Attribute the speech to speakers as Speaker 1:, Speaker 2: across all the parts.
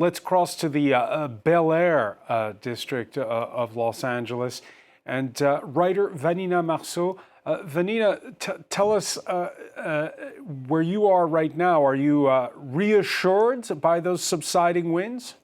Speaker 1: Let's cross to the Bel-Air district of Los Angeles. And writer Vanina Marsot. Vanina, tell us where you are right now. Are you reassured by those subsiding winds?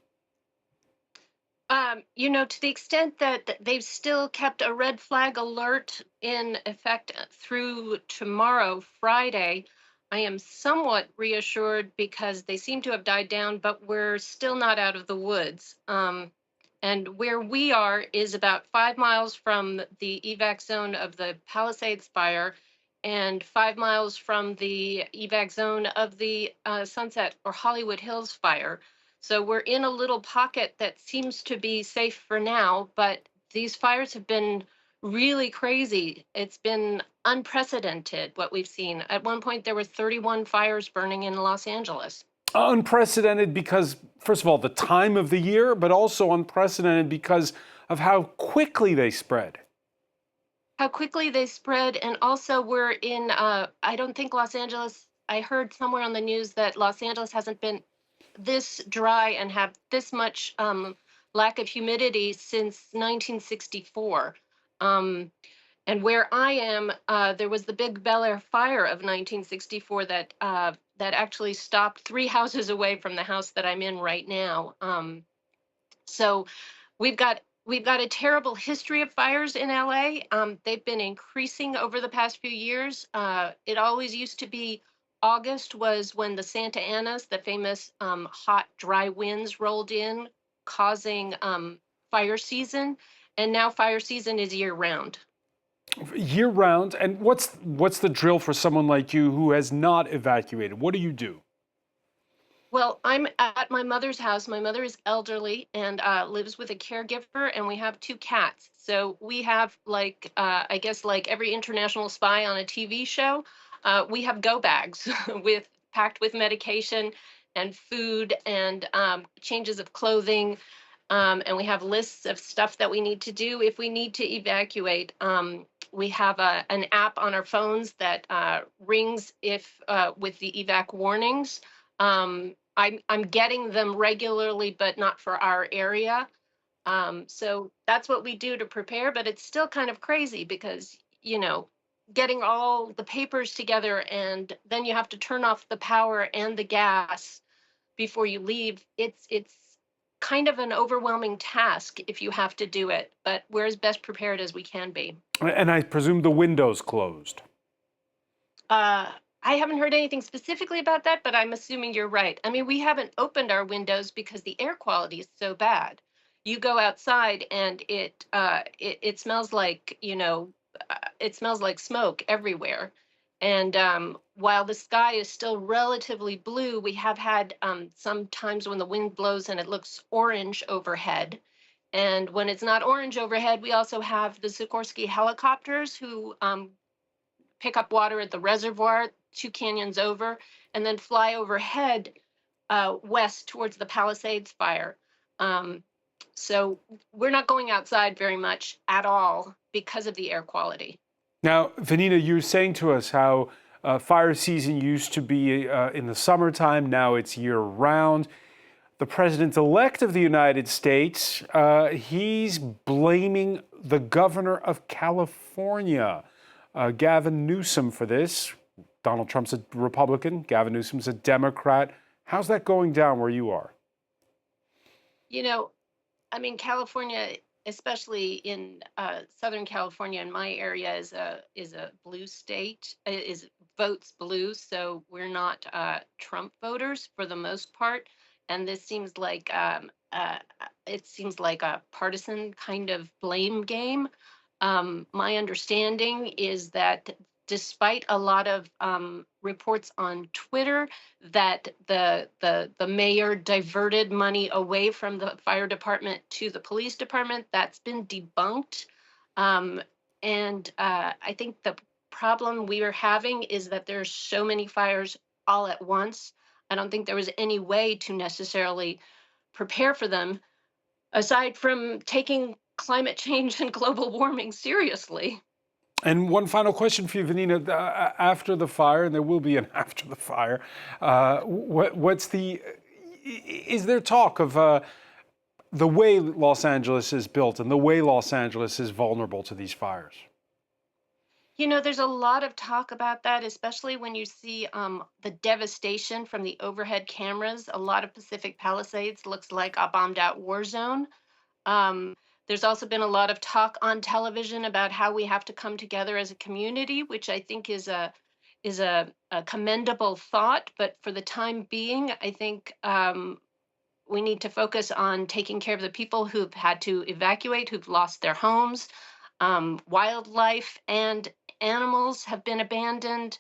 Speaker 2: To the extent that they've still kept a red flag alert in effect through tomorrow, Friday, I am somewhat reassured because they seem to have died down, but we're still not out of the woods. And where we are is about 5 miles from the evac zone of the Palisades Fire and 5 miles from the evac zone of the Sunset or Hollywood Hills Fire. So we're in a little pocket that seems to be safe for now, but these fires have been really crazy. It's been unprecedented what we've seen. At one point, there were 31 fires burning in Los Angeles.
Speaker 1: Unprecedented because, first of all, the time of the year, but also unprecedented because of how quickly they spread.
Speaker 2: How quickly they spread, and also we're in, I don't think Los Angeles, I heard somewhere on the news that Los Angeles hasn't been this dry and have this much lack of humidity since 1964. And where I am, there was the big Bel-Air fire of 1964 that actually stopped 3 houses away from the house that I'm in right now. So we've got a terrible history of fires in LA. They've been increasing over the past few years. It always used to be August was when the Santa Anas, the famous hot, dry winds rolled in, causing fire season. And now fire season is year round.
Speaker 1: Year round. And what's the drill for someone like you who has not evacuated? What do you do?
Speaker 2: Well, I'm at my mother's house. My mother is elderly and lives with a caregiver, and we have 2 cats. So we have, like, I guess, like every international spy on a TV show, we have go bags with packed with medication and food and changes of clothing. And we have lists of stuff that we need to do if we need to evacuate. We have an app on our phones that rings if with the evac warnings. I'm getting them regularly, but not for our area. So that's what we do to prepare, but it's still kind of crazy because, getting all the papers together and then you have to turn off the power and the gas before you leave. It's kind of an overwhelming task if you have to do it, but we're as best prepared as we can be.
Speaker 1: And I presume the window's closed.
Speaker 2: I haven't heard anything specifically about that, but I'm assuming you're right. I mean, we haven't opened our windows because the air quality is so bad. You go outside and it smells like, it smells like smoke everywhere. And while the sky is still relatively blue, we have had some times when the wind blows and it looks orange overhead. And when it's not orange overhead, we also have the Sikorsky helicopters who pick up water at the reservoir 2 canyons over and then fly overhead west towards the Palisades Fire. So we're not going outside very much at all because of the air quality.
Speaker 1: Now, Vanina, you were saying to us how fire season used to be in the summertime. Now it's year round. The president-elect of the United States, he's blaming the governor of California, Gavin Newsom, for this. Donald Trump's a Republican. Gavin Newsom's a Democrat. How's that going down where you are?
Speaker 2: I mean, California, especially in Southern California, in my area, is a blue state. Is votes blue, so we're not Trump voters for the most part. And this seems like it seems like a partisan kind of blame game. My understanding is that despite a lot of reports on Twitter that the mayor diverted money away from the fire department to the police department, that's been debunked. And I think the problem we are having is that there's so many fires all at once. I don't think there was any way to necessarily prepare for them aside from taking climate change and global warming seriously.
Speaker 1: And one final question for you, Vanina. After the fire, and there will be an after the fire, what's the Is there talk of the way Los Angeles is built and the way Los Angeles is vulnerable to these fires?
Speaker 2: You know, there's a lot of talk about that, especially when you see the devastation from the overhead cameras. A lot of Pacific Palisades looks like a bombed out war zone. Um, there's also been a lot of talk on television about how we have to come together as a community, which I think is a commendable thought. But for the time being, I think we need to focus on taking care of the people who've had to evacuate, who've lost their homes. Wildlife and animals have been abandoned.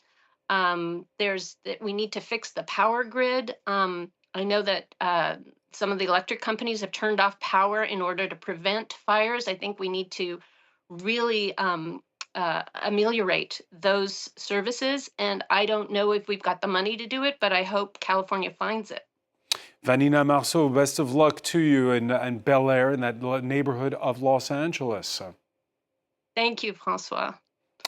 Speaker 2: There's that we need to fix the power grid. I know that some of the electric companies have turned off power in order to prevent fires. I think we need to really ameliorate those services. And I don't know if we've got the money to do it, but I hope California finds it.
Speaker 1: Vanina Marsot, best of luck to you in Bel-Air, in that neighborhood of Los Angeles.
Speaker 2: Thank you, Francois.